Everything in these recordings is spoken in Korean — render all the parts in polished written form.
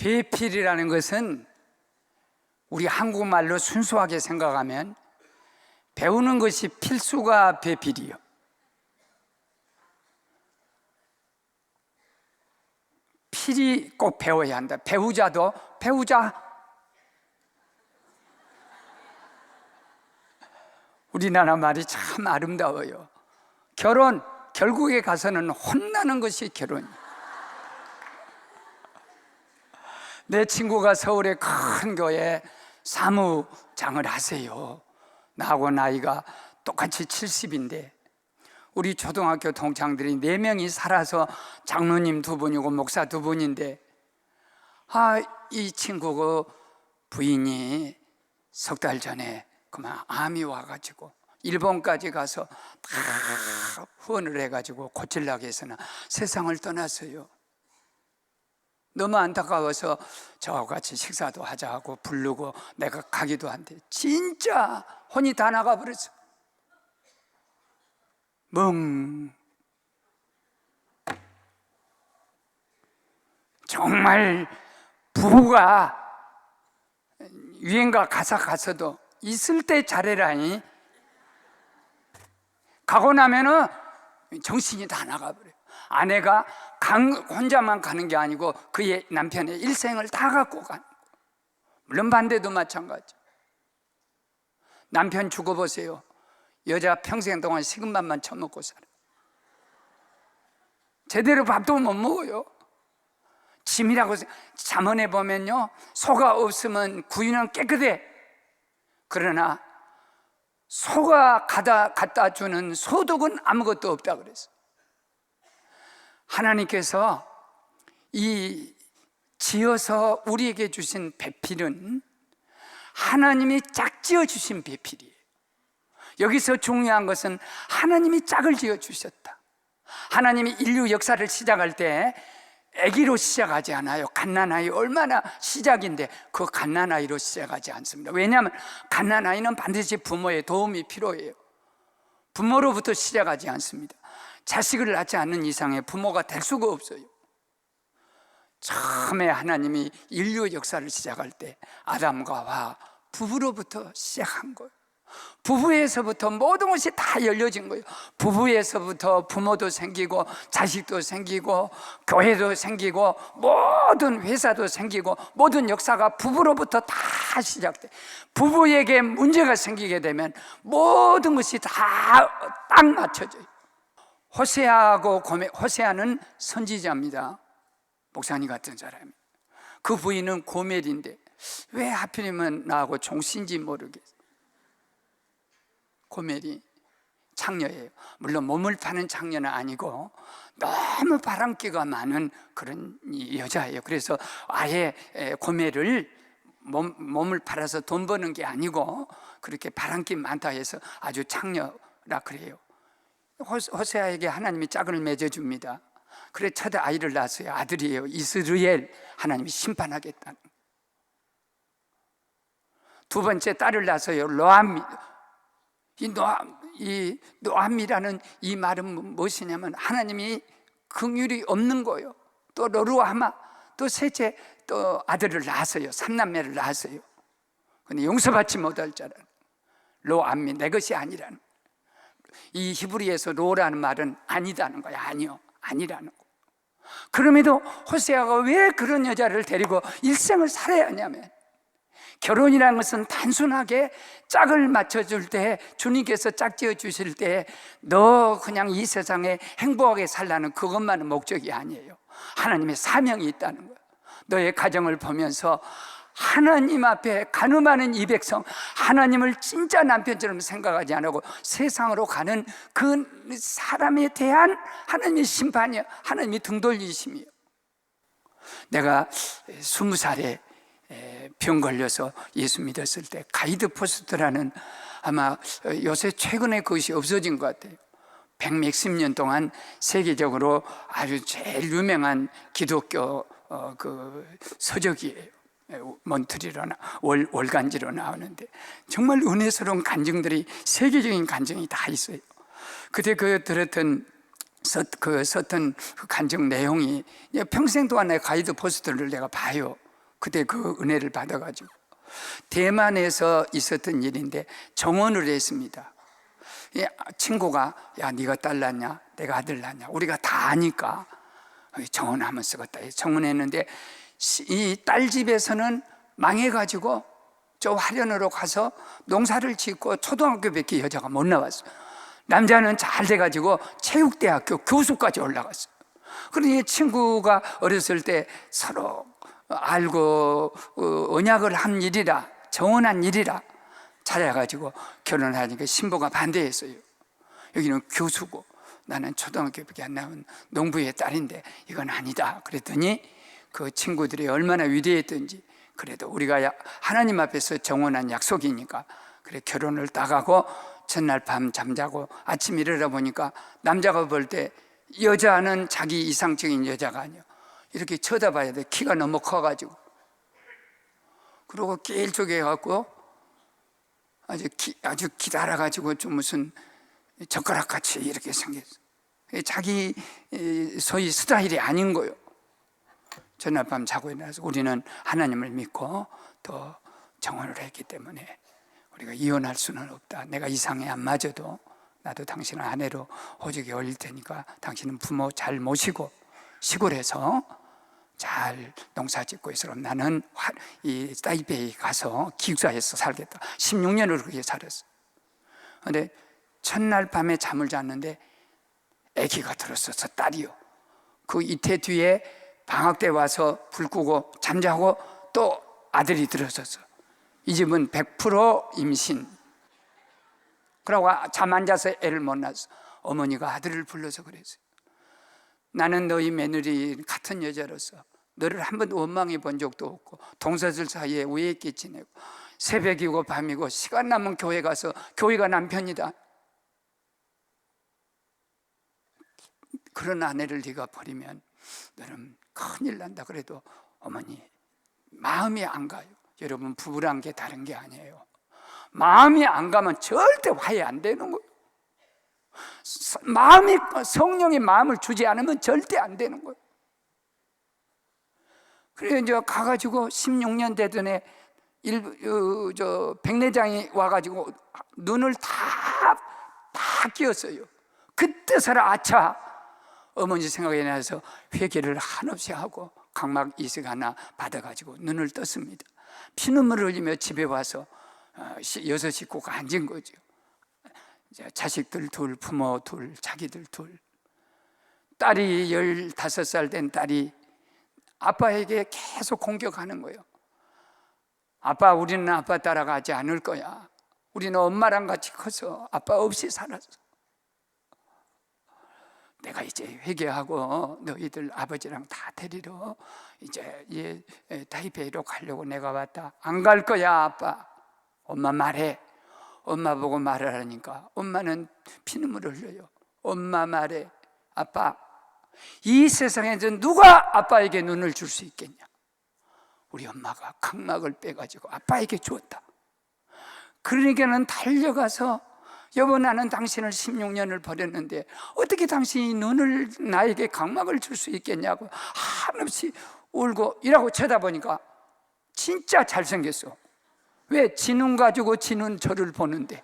배필이라는 것은 우리 한국말로 순수하게 생각하면 배우는 것이 필수가 배필이요. 필이 꼭 배워야 한다. 배우자도 배우자. 우리나라 말이 참 아름다워요. 결혼, 결국에 가서는 혼나는 것이 결혼이에요. 내 친구가 서울의 큰 교회에 사무장을 하세요. 나하고 나이가 똑같이 70인데 우리 초등학교 동창들이 4명이 살아서 장로님 2분이고 목사 2분인데 이 친구 그 부인이 석 달 전에 그만 암이 와가지고 일본까지 가서 다 후원을 해가지고 고치려고 해서는 세상을 떠났어요. 너무 안타까워서 저하고 같이 식사도 하자 하고 부르고 내가 가기도 한데 진짜 혼이 다 나가버렸어. 정말 부부가 유행가 가사 가서도 있을 때 잘해라니 가고 나면은 정신이 다 나가버려요. 아내가 혼자만 가는 게 아니고 그의 남편의 일생을 다 갖고 가는 거예요. 물론 반대도 마찬가지. 남편 죽어보세요. 여자 평생 동안 식은밥만 처먹고 살아요. 제대로 밥도 못 먹어요. 짐이라고 잠언에 보면요, 소가 없으면 구유는 깨끗해. 그러나 소가 갖다 주는 소득은 아무것도 없다 그랬어요. 하나님께서 이 지어서 우리에게 주신 배필은 하나님이 짝지어 주신 배필이에요. 여기서 중요한 것은 하나님이 짝을 지어 주셨다. 하나님이 인류 역사를 시작할 때 아기로 시작하지 않아요. 갓난아이 얼마나 시작인데 그 갓난아이로 시작하지 않습니다. 왜냐하면 갓난아이는 반드시 부모의 도움이 필요해요. 부모로부터 시작하지 않습니다. 자식을 낳지 않는 이상의 부모가 될 수가 없어요. 처음에 하나님이 인류 역사를 시작할 때 아담과 하와 부부로부터 시작한 거예요. 부부에서부터 모든 것이 다 열려진 거예요. 부부에서부터 부모도 생기고 자식도 생기고 교회도 생기고 모든 회사도 생기고 모든 역사가 부부로부터 다 시작돼. 부부에게 문제가 생기게 되면 모든 것이 다 딱 맞춰져요. 호세아는 선지자입니다. 목사님 같은 사람이. 그 부인은 고멜인데 왜 하필이면 나하고 종신지 모르겠어요. 고멜이 창녀예요. 물론 몸을 파는 창녀는 아니고 너무 바람기가 많은 그런 여자예요. 그래서 아예 고멜을 몸을 팔아서 돈 버는 게 아니고 그렇게 바람기 많다 해서 아주 창녀라 그래요. 호세아에게 하나님이 짝을 맺어줍니다. 그래 첫 아이를 낳았어요. 아들이에요. 이스라엘. 하나님이 심판하겠다는. 두 번째 딸을 낳았어요. 로암. 이 노암이라는 이 말은 무엇이냐면 하나님이 긍휼이 없는 거예요. 또 로루아마, 또 셋째 또 아들을 낳았어요. 3남매를 낳았어요. 근데 용서받지 못할 자라는 로암이 내 것이 아니라는. 이 히브리에서 로라는 말은 아니다는 거야. 아니라는 거. 그럼에도 호세아가 왜 그런 여자를 데리고 일생을 살아야 하냐면 결혼이라는 것은 단순하게 짝을 맞춰줄 때 주님께서 짝지어 주실 때 너 그냥 이 세상에 행복하게 살라는 그것만은 목적이 아니에요. 하나님의 사명이 있다는 거예요. 너의 가정을 보면서 하나님 앞에 가늠하는 이 백성, 하나님을 진짜 남편처럼 생각하지 않고 세상으로 가는 그 사람에 대한 하나님의 심판이요, 하나님의 등 돌리심이요. 내가 20살에 병 걸려서 예수 믿었을 때 가이드 포스트라는 아마 요새 최근에 그것이 없어진 것 같아요. 100몇십 년 동안 세계적으로 아주 제일 유명한 기독교 그 서적이에요. 몬트리로나 월간지로 나오는데 정말 은혜스러운 간증들이 세계적인 간증이 다 있어요. 그때 그 들었던 그 간증 내용이 평생 동안 내 가이드 포스트를 내가 봐요. 그때 그 은혜를 받아가지고 대만에서 있었던 일인데 정원을 했습니다. 친구가 야 네가 딸 낳냐 내가 아들 낳냐 우리가 다 아니까 정원하면 쓰겠다. 정원했는데 이 딸 집에서는 망해가지고 저 화련으로 가서 농사를 짓고 초등학교밖에 여자가 못 나왔어요. 남자는 잘 돼가지고 체육대학교 교수까지 올라갔어요. 그러니 친구가 어렸을 때 서로 알고 언약을 한 일이라 정원한 일이라 찾아가지고 결혼하니까 신부가 반대했어요. 여기는 교수고 나는 초등학교밖에 안 나온 농부의 딸인데 이건 아니다. 그랬더니 그 친구들이 얼마나 위대했던지 그래도 우리가 하나님 앞에서 정원한 약속이니까 그래 결혼을 따가고 전날 밤 잠자고 아침 일어나 보니까 남자가 볼 때 여자는 자기 이상적인 여자가 아니야. 이렇게 쳐다봐야 돼. 키가 너무 커가지고. 그러고 길쭉해갖고 아주 기다라가지고 좀 무슨 젓가락같이 이렇게 생겼어. 자기 소위 스타일이 아닌 거요. 전날 밤 자고 일어나서 우리는 하나님을 믿고 또 정혼을 했기 때문에 우리가 이혼할 수는 없다. 내가 이상에 안 맞아도 나도 당신을 아내로 호적에 올릴 테니까 당신은 부모 잘 모시고 시골에서 잘 농사 짓고 있으면 나는 이 타이베이 가서 기숙사에서 살겠다. 16년을 그렇게 살았어. 그런데 첫날 밤에 잠을 잤는데 아기가 들었었어. 딸이요. 그 이태 뒤에 방학 때 와서 불 끄고 잠자고 또 아들이 들었었어. 이 집은 100% 임신. 그러고 잠 안 자서 애를 못 낳았어. 어머니가 아들을 불러서 그랬어요. 나는 너희 며느리 같은 여자로서 너를 한 번도 원망해 본 적도 없고 동서들 사이에 우애 있게 지내고 새벽이고 밤이고 시간 남은 교회 가서 교회가 남편이다. 그런 아내를 네가 버리면 너는 큰일 난다. 그래도 어머니 마음이 안 가요. 여러분 부부란 게 다른 게 아니에요. 마음이 안 가면 절대 화해 안 되는 거예요. 성령이 마음을 주지 않으면 절대 안 되는 거예요. 그래서 이제 가가지고 16년 되던 애 백내장이 와가지고 눈을 다 끼었어요. 그때서라 아차 어머니 생각이 나서 회개를 한없이 하고 각막 이식 하나 받아가지고 눈을 떴습니다. 피눈물을 흘리며 집에 와서 6 식구가 앉은 거죠. 자식들 둘, 부모 둘, 자기들 둘. 딸이 15살 된 딸이 아빠에게 계속 공격하는 거예요. 아빠, 우리는 아빠 따라가지 않을 거야. 우리는 엄마랑 같이 커서 아빠 없이 살았어. 내가 이제 회개하고 너희들 아버지랑 다 데리러 이제 타이베이로 가려고 내가 왔다. 안 갈 거야 아빠. 엄마 말해. 엄마 보고 말하라니까 엄마는 피눈물을 흘려요. 엄마 말해. 아빠, 이 세상에서 누가 아빠에게 눈을 줄 수 있겠냐. 우리 엄마가 각막을 빼가지고 아빠에게 주었다. 그러니까는 달려가서 여보 나는 당신을 16년을 버렸는데 어떻게 당신이 눈을 나에게 각막을 줄 수 있겠냐고 한없이 울고 이라고 쳐다보니까 진짜 잘생겼어. 왜? 지 눈 가지고 지 눈 저를 보는데.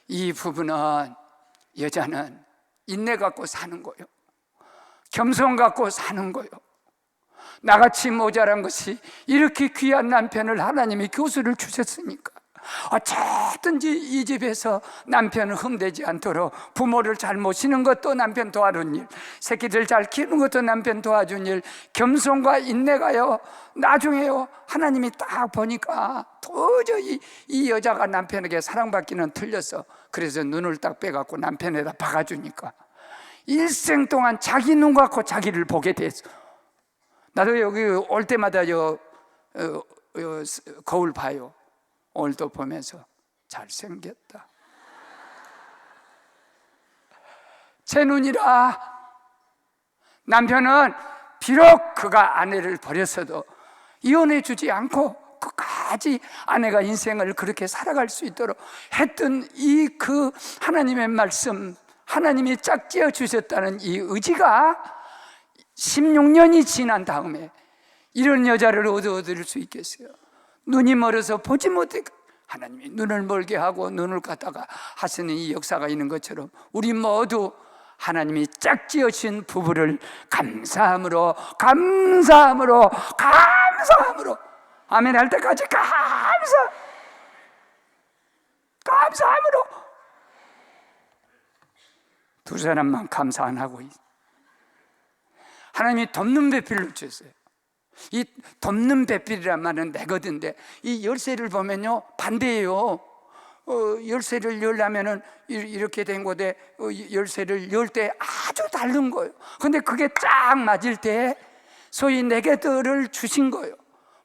이 부부는 여자는 인내 갖고 사는 거예요. 겸손 갖고 사는 거예요. 나같이 모자란 것이 이렇게 귀한 남편을 하나님이 교수를 주셨으니까 어쨌든지 이 집에서 남편은 흠되지 않도록 부모를 잘 모시는 것도 남편 도와준 일, 새끼들 잘 키우는 것도 남편 도와준 일, 겸손과 인내가요 나중에요 하나님이 딱 보니까 도저히 이 여자가 남편에게 사랑받기는 틀렸어. 그래서 눈을 딱 빼갖고 남편에다 박아주니까 일생 동안 자기 눈 갖고 자기를 보게 됐어. 나도 여기 올 때마다 거울 봐요. 오늘도 보면서 잘생겼다. 제 눈이라. 남편은 비록 그가 아내를 버렸어도 이혼해 주지 않고 끝까지 아내가 인생을 그렇게 살아갈 수 있도록 했던 그 하나님의 말씀, 하나님이 짝지어 주셨다는 이 의지가 16년이 지난 다음에 이런 여자를 얻을 수 있겠어요? 눈이 멀어서 보지 못해. 하나님이 눈을 멀게 하고 눈을 갖다가 하시는 이 역사가 있는 것처럼 우리 모두 하나님이 짝지어신 부부를 감사함으로 아멘 할 때까지 감사함으로 두 사람만 감사 안 하고 하나님이 덮는 배필을 주셨어요. 이 덮는 배필이란 말은 내거든데 이 열쇠를 보면요 반대예요. 열쇠를 열려면은 이렇게 된 곳에 열쇠를 열 때 아주 다른 거예요. 근데 그게 쫙 맞을 때 소위 내게들을 주신 거예요.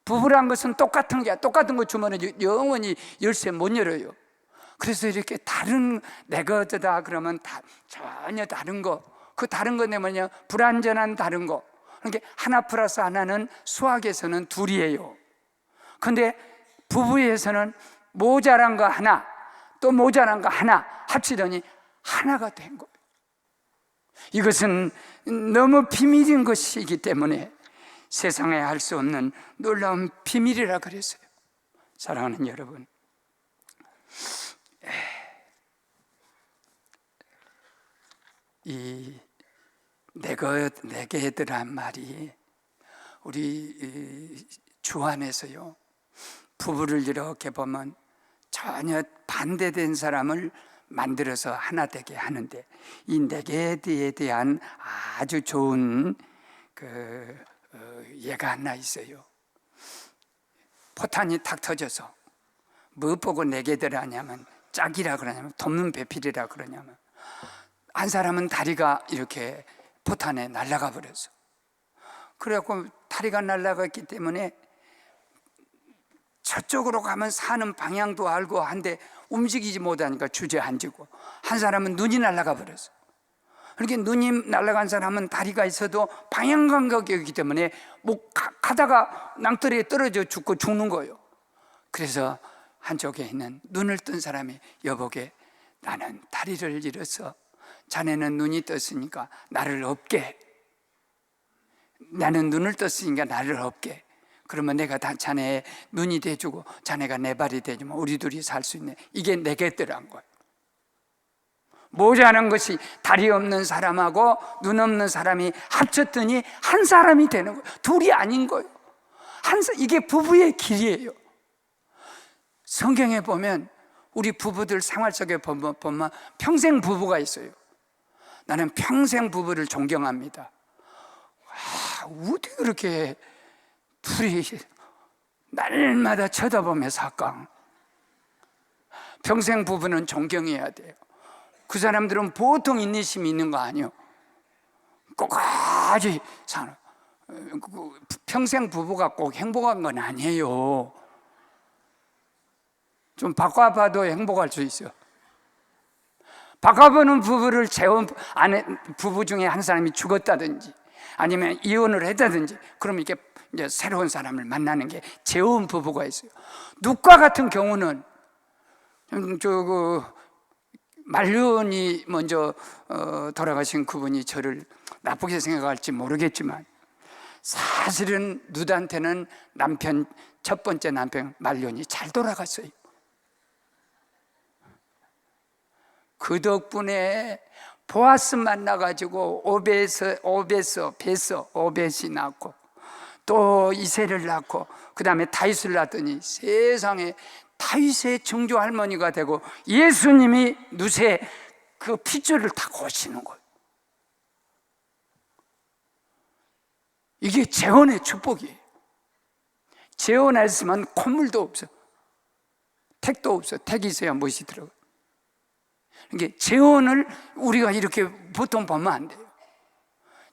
부부란 것은 똑같은 거 주면 영원히 열쇠 못 열어요. 그래서 이렇게 다른 내거다 그러면 전혀 다른 거, 그 다른 건데 뭐냐, 불완전한 다른 거. 그러니까 하나 플러스 하나는 수학에서는 둘이에요. 근데 부부에서는 모자란 거 하나, 또 모자란 거 하나 합치더니 하나가 된 거예요. 이것은 너무 비밀인 것이기 때문에 세상에 할 수 없는 놀라운 비밀이라 그랬어요. 사랑하는 여러분, 이 내게들란 말이 우리 주 안에서요 부부를 이렇게 보면 전혀 반대된 사람을 만들어서 하나 되게 하는데 이 내게에 대한 아주 좋은 예가 하나 있어요. 포탄이 탁 터져서 뭐 보고 내게들 하냐면 짝이라 그러냐면 덮는 배필이라 그러냐면 한 사람은 다리가 이렇게 포탄에 날아가 버렸어. 그래갖고 다리가 날아갔기 때문에 저쪽으로 가면 사는 방향도 알고 한데 움직이지 못하니까 주저앉고, 한 사람은 눈이 날아가 버렸어. 그렇게 눈이 날아간 사람은 다리가 있어도 방향 감각이 없기 때문에 가다가 낭떠러리에 떨어져 죽는 거예요. 그래서 한쪽에 있는 눈을 뜬 사람이 여보게 나는 다리를 잃어서 자네는 눈이 떴으니까 나를 없게, 나는 눈을 떴으니까 나를 없게, 그러면 내가 다 자네의 눈이 돼주고 자네가 내 발이 돼주면 우리 둘이 살 수 있네. 이게 내게들한 거예요. 모자란 것이 다리 없는 사람하고 눈 없는 사람이 합쳤더니 한 사람이 되는 거예요. 둘이 아닌 거예요. 이게 부부의 길이에요. 성경에 보면 우리 부부들 생활 속에 보면 평생 부부가 있어요. 나는 평생 부부를 존경합니다. 어떻게 그렇게 둘이 날마다 쳐다보며 살까? 평생 부부는 존경해야 돼요. 그 사람들은 보통 인내심이 있는 거 아니에요. 끝까지 사는, 평생 부부가 꼭 행복한 건 아니에요. 좀 바꿔봐도 행복할 수 있어요. 바꿔보는 부부를 재혼, 부부 중에 한 사람이 죽었다든지 아니면 이혼을 했다든지 그러면 이게 이제 새로운 사람을 만나는 게 재혼 부부가 있어요. 룻과 같은 경우는 말륜이 먼저 돌아가신 그분이 저를 나쁘게 생각할지 모르겠지만 사실은 룻한테는 첫 번째 남편 말륜이 잘 돌아갔어요. 그 덕분에 보아스 만나가지고 오벳이 낳고 또 이새를 낳고 그 다음에 다윗을 낳더니 세상에 다윗의 증조 할머니가 되고 예수님이 룻의 그 핏줄을 타고 오시는 거예요. 이게 재혼의 축복이에요. 재혼했으면 콧물도 없어, 택도 없어. 택이 있어야 못이 들어가. 이게 재혼을 우리가 이렇게 보통 보면 안 돼요.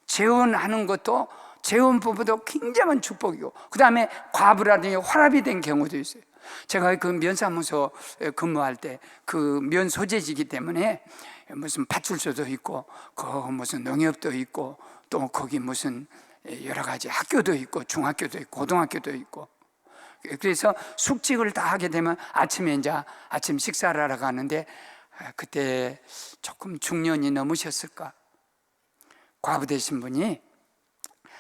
재혼하는 것도 재혼 부부도 굉장한 축복이고, 그 다음에 과부라든지 화랍이 된 경우도 있어요. 제가 그 면사무소에 근무할 때 그 면 소재지기 때문에 무슨 파출소도 있고, 무슨 농협도 있고, 또 거기 무슨 여러 가지 학교도 있고, 중학교도 있고, 고등학교도 있고. 그래서 숙직을 다 하게 되면 아침에 이제 아침 식사를 하러 가는데 그때 조금 중년이 넘으셨을까? 과부 되신 분이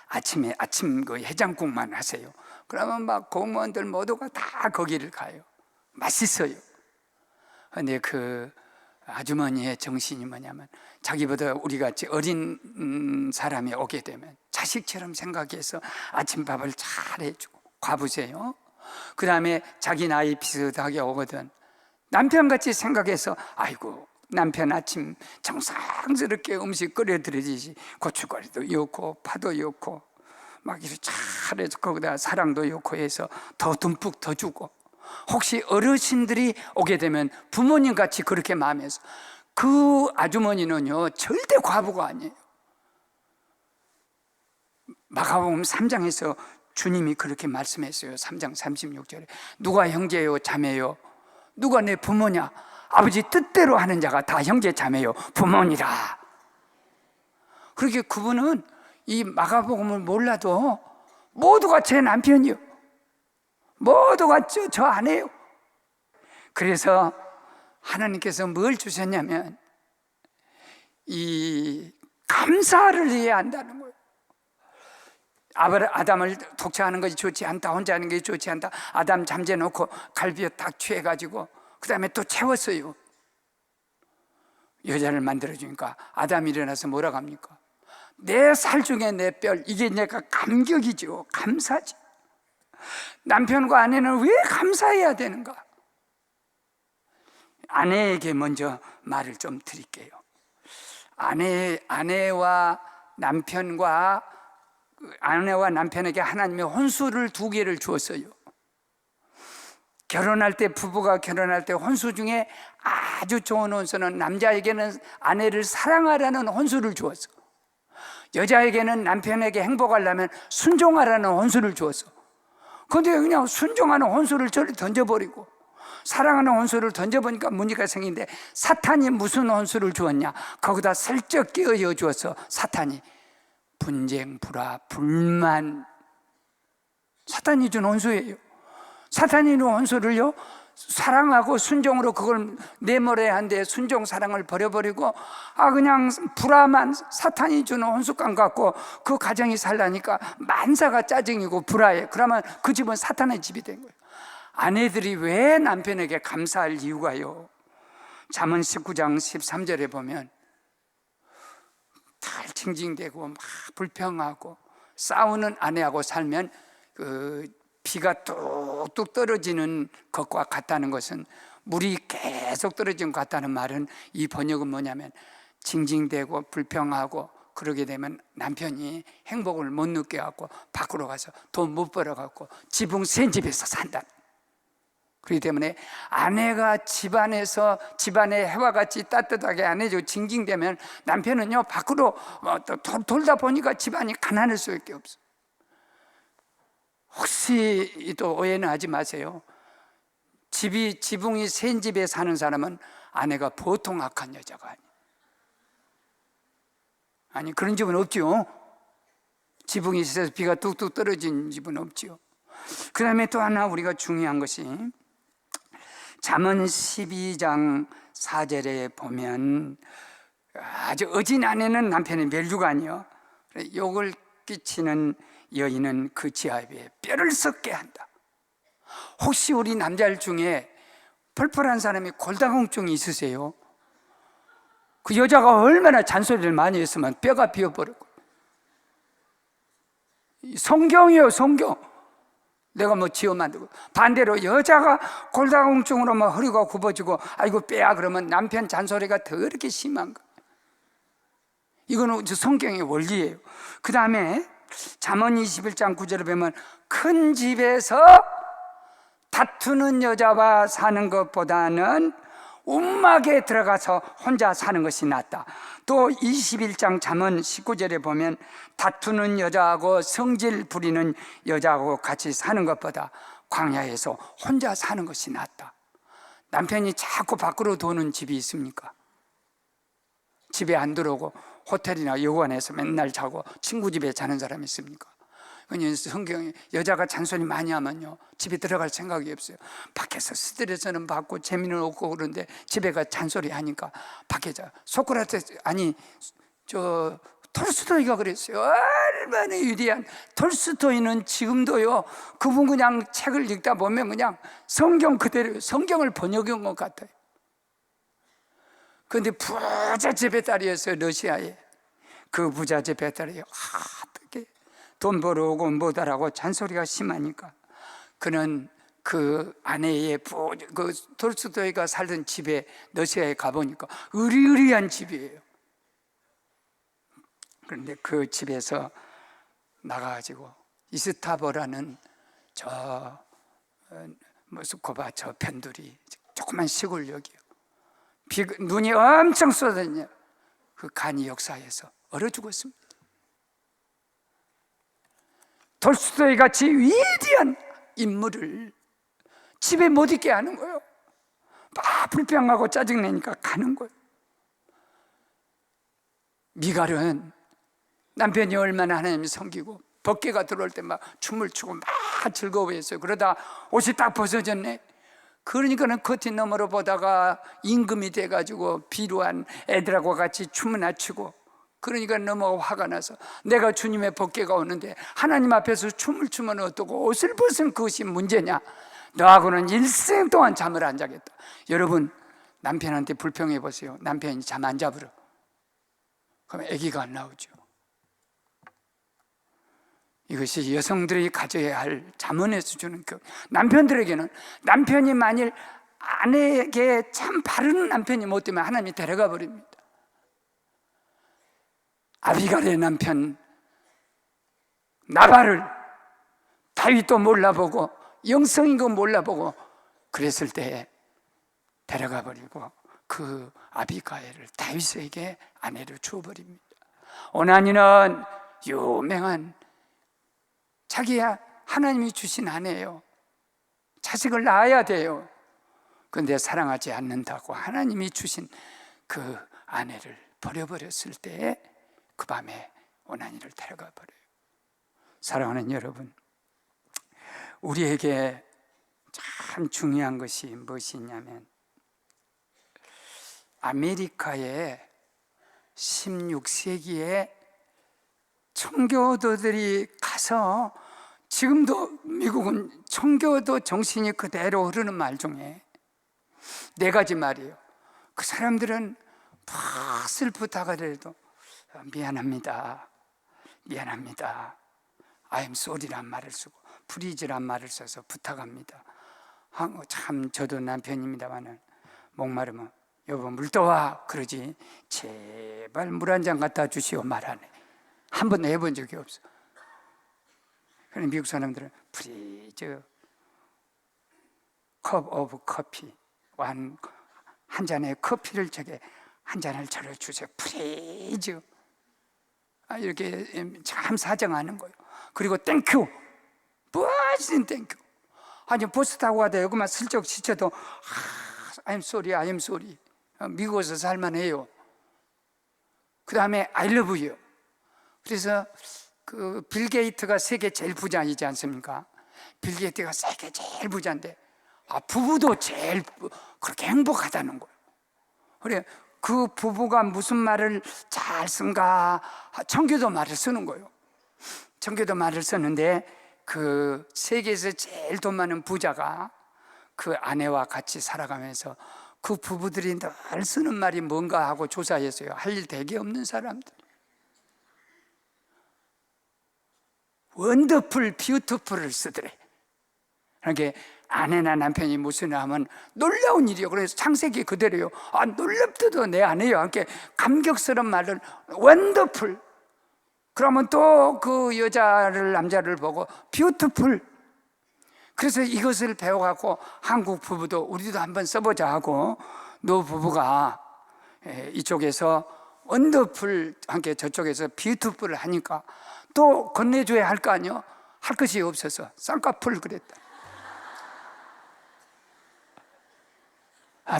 아침에 아침 그 해장국만 하세요. 그러면 막 공무원들 모두가 다 거기를 가요. 맛있어요. 근데 그 아주머니의 정신이 뭐냐면, 자기보다 우리 같이 어린 사람이 오게 되면 자식처럼 생각해서 아침밥을 잘 해주고, 과부세요. 그 다음에 자기 나이 비슷하게 오거든. 남편같이 생각해서, 아이고 남편 아침 정성스럽게 음식 끓여드리지, 고춧가루도 넣고 파도 넣고 막 이렇게 잘해서 거기다 사랑도 넣고 해서 더 듬뿍 더 주고, 혹시 어르신들이 오게 되면 부모님같이 그렇게 마음에서, 그 아주머니는요 절대 과부가 아니에요. 마가복음 3장에서 주님이 그렇게 말씀했어요. 3장 36절에 누가 형제요 자매요, 누가 내 부모냐, 아버지 뜻대로 하는 자가 다 형제 자매요 부모니라. 그렇게 그분은 이 마가복음을 몰라도 모두가 제 남편이요, 모두가 저 아내요. 그래서 하나님께서 뭘 주셨냐면 이 감사를 해야 한다는 거예요. 아담을 독차하는 것이 좋지 않다, 혼자 하는 것이 좋지 않다. 아담 잠재놓고 갈비에 딱 취해가지고 그 다음에 또 채웠어요. 여자를 만들어주니까 아담이 일어나서 뭐라고 합니까? 내 살 중에 내 뼈, 이게 내가 감격이죠. 감사지. 남편과 아내는 왜 감사해야 되는가? 아내에게 먼저 말을 좀 드릴게요. 아내와 남편에게 하나님의 혼수를 2개를 주었어요. 결혼할 때, 부부가 결혼할 때 혼수 중에 아주 좋은 혼수는 남자에게는 아내를 사랑하라는 혼수를 주었어. 여자에게는 남편에게 행복하려면 순종하라는 혼수를 주었어. 그런데 그냥 순종하는 혼수를 저리 던져버리고 사랑하는 혼수를 던져보니까 문제가 생긴데, 사탄이 무슨 혼수를 주었냐? 거기다 슬쩍 끼워 주어서 사탄이 분쟁, 불화, 불만, 사탄이 준 혼수예요. 사탄이 준 혼수를요 사랑하고 순종으로 그걸 내몰아야 한데, 순종 사랑을 버려버리고 그냥 불화만, 사탄이 주는 혼수감 갖고 그 가정이 살라니까 만사가 짜증이고 불화해. 그러면 그 집은 사탄의 집이 된 거예요. 아내들이 왜 남편에게 감사할 이유가요? 잠언 19장 13절에 보면 잘 징징대고 막 불평하고 싸우는 아내하고 살면 그 비가 뚝뚝 떨어지는 것과 같다는 것은, 물이 계속 떨어지는 것 같다는 말은, 이 번역은 뭐냐면 징징대고 불평하고 그러게 되면 남편이 행복을 못 느껴 갖고 밖으로 가서 돈 못 벌어 갖고 지붕 센 집에서 산다. 그렇기 때문에 아내가 집안에서 집안의 해와 같이 따뜻하게 안 해주고 징징대면 남편은요 밖으로 돌다 보니까 집안이 가난할 수밖에 없어요. 혹시 또 오해는 하지 마세요. 지붕이 센 집에 사는 사람은 아내가 보통 악한 여자가 아니에요. 아니, 그런 집은 없죠. 지붕이 있어서 비가 뚝뚝 떨어진 집은 없죠. 그 다음에 또 하나 우리가 중요한 것이, 잠언 12장 4절에 보면 아주 어진 아내는 남편의 멸류관이요, 욕을 끼치는 여인은 그 지하에 뼈를 썩게 한다. 혹시 우리 남자들 중에 펄펄한 사람이 골다공증이 있으세요? 그 여자가 얼마나 잔소리를 많이 했으면 뼈가 비어버리고. 성경이에요, 성경. 내가 뭐 지어 만들고. 반대로 여자가 골다공증으로 막 허리가 굽어지고 아이고 뼈야 그러면 남편 잔소리가 더 이렇게 심한가. 이거는 성경의 원리예요. 그 다음에 잠언 21장 9절에 보면 큰 집에서 다투는 여자와 사는 것보다는 움막에 들어가서 혼자 사는 것이 낫다. 또 21장 잠언 19절에 보면 다투는 여자하고 성질 부리는 여자하고 같이 사는 것보다 광야에서 혼자 사는 것이 낫다. 남편이 자꾸 밖으로 도는 집이 있습니까? 집에 안 들어오고 호텔이나 여관에서 맨날 자고 친구 집에 자는 사람이 있습니까? 성경에 여자가 잔소리 많이 하면요 집에 들어갈 생각이 없어요. 밖에서 스트레스는 받고 재미는 없고 그런데 집에 가 잔소리 하니까 밖에 자. 소크라테스, 아니 톨스토이가 그랬어요. 얼마나 위대한, 톨스토이는 지금도요, 그분 그냥 책을 읽다 보면 그냥 성경 그대로 성경을 번역한 것 같아요. 그런데 부잣집 배달이었어요. 러시아에. 그 부잣집 배달이요, 어떻게 돈 벌어오고 뭐다라고 잔소리가 심하니까 그는 그 아내의 그 톨스토이가 살던 집에 러시아에 가보니까 으리으리한 집이에요. 그런데 그 집에서 나가가지고 이스타버라는 저 모스크바 저 편두리 조그만 시골역이요, 눈이 엄청 쏟아지냐, 그 간이 역사에서 얼어 죽었습니다. 톨스토이 같이 위대한 인물을 집에 못 있게 하는 거예요. 막 불평하고 짜증내니까 가는 거예요. 미갈은 남편이 얼마나 하나님을 섬기고 법궤가 들어올 때 막 춤을 추고 막 즐거워했어요. 그러다 옷이 딱 벗어졌네. 그러니까는 커튼 너머로 보다가 임금이 돼가지고 비루한 애들하고 같이 춤이나 추고, 그러니까 너무 화가 나서 내가 주님의 법궤가 오는데 하나님 앞에서 춤을 추면 어떠고 옷을 벗은 그것이 문제냐, 너하고는 일생 동안 잠을 안 자겠다. 여러분, 남편한테 불평해 보세요. 남편이 잠 안 자버려. 그럼 아기가 안 나오죠. 이것이 여성들이 가져야 할 잠언에서 주는 교훈. 남편들에게는, 남편이 만일 아내에게 참 바른 남편이 못 되면 하나님이 데려가 버립니다. 아비갈의 남편 나발을 다윗도 몰라보고 영성인 거 몰라보고 그랬을 때 데려가 버리고 그 아비갈을 다윗에게 아내로 주어버립니다. 오나니는 유명한 자기야 하나님이 주신 아내예요. 자식을 낳아야 돼요. 그런데 사랑하지 않는다고 하나님이 주신 그 아내를 버려버렸을 때 그 밤에 오나니를 데려가 버려요. 사랑하는 여러분, 우리에게 참 중요한 것이 무엇이냐면, 아메리카에 16세기에 청교도들이 가서, 지금도 미국은 청교도 정신이 그대로 흐르는 말 중에 4가지 말이에요. 그 사람들은 막 슬프다가더라도 미안합니다, 미안합니다, I'm sorry란 말을 쓰고 please란 말을 써서 부탁합니다. 참 저도 남편입니다만은 목마르면 여보 물 떠와 그러지 제발 물 한 잔 갖다 주시오 말 안 해. 한 번도 해본 적이 없어. 그런데 미국 사람들은 please cup of coffee, 한 잔의 커피를 한 잔을 저려 주세요, please. 이렇게 참 사정하는 거예요. 그리고 땡큐, 무슨 땡큐. 아니 버스 타고 가다 여기만 슬쩍 지쳐도 I'm sorry, I'm sorry. 미국에서 살만해요. 그 다음에 I love you. 그래서 그 빌 게이트가 세계 제일 부자이지 않습니까? 빌 게이트가 세계 제일 부자인데 부부도 제일 그렇게 행복하다는 거예요. 그래, 그 부부가 무슨 말을 잘 쓴가? 청교도 말을 쓰는 거예요. 청교도 말을 썼는데 그 세계에서 제일 돈 많은 부자가 그 아내와 같이 살아가면서 그 부부들이 늘 쓰는 말이 뭔가 하고 조사했어요. 할 일 되게 없는 사람들. 원더풀, 뷰티풀을 쓰더래. 그러니까 아내나 남편이 무슨 하면 놀라운 일이요. 그래서 창세기 그대로요. 놀랍게도 내 아내요. 이렇게 감격스러운 말을 원더풀. 그러면 또 그 여자를, 남자를 보고 뷰티풀. 그래서 이것을 배워갖고 한국 부부도 우리도 한번 써보자 하고 노 부부가 이쪽에서 원더풀 함께 저쪽에서 뷰티풀을 하니까 또 건네줘야 할 거 아니요? 할 것이 없어서 쌍꺼풀 그랬다.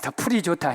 더 풀이 좋다.